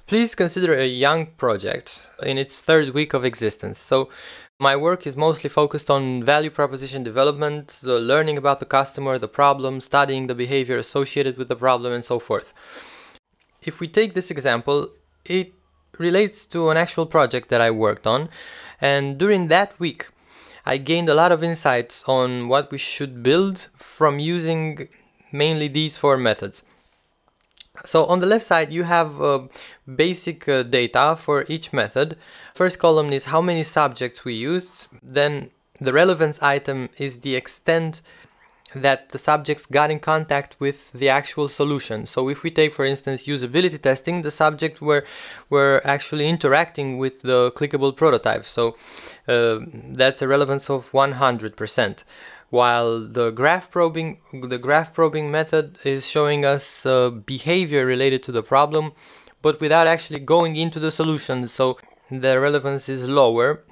Please consider a young project in its third week of existence. So my work is mostly focused on value proposition development, the learning about the customer, the problem, studying the behavior associated with the problem, and so forth. If we take this example, it relates to an actual project that I worked on, and during that week I gained a lot of insights on what we should build from using mainly these four methods. So on the left side you have basic data for each method. First column is how many subjects we used, then the relevance item is the extent that the subjects got in contact with the actual solution. So if we take, for instance, usability testing, the subjects were actually interacting with the clickable prototype. So that's a relevance of 100%. While the graph probing method is showing us behavior related to the problem, but without actually going into the solution, so the relevance is lower.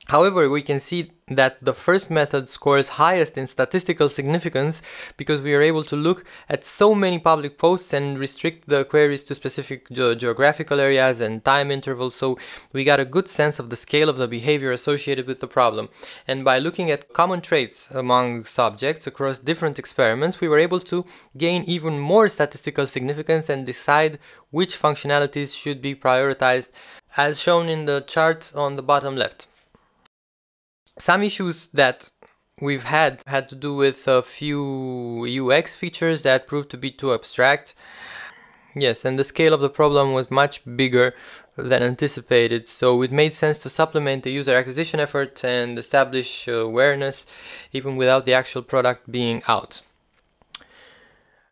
However, we can see that the first method scores highest in statistical significance because we are able to look at so many public posts and restrict the queries to specific geographical areas and time intervals, so we got a good sense of the scale of the behavior associated with the problem. And by looking at common traits among subjects across different experiments, we were able to gain even more statistical significance and decide which functionalities should be prioritized, as shown in the chart on the bottom left. Some issues that we've had to do with a few UX features that proved to be too abstract. Yes, and the scale of the problem was much bigger than anticipated, so it made sense to supplement the user acquisition effort and establish awareness even without the actual product being out.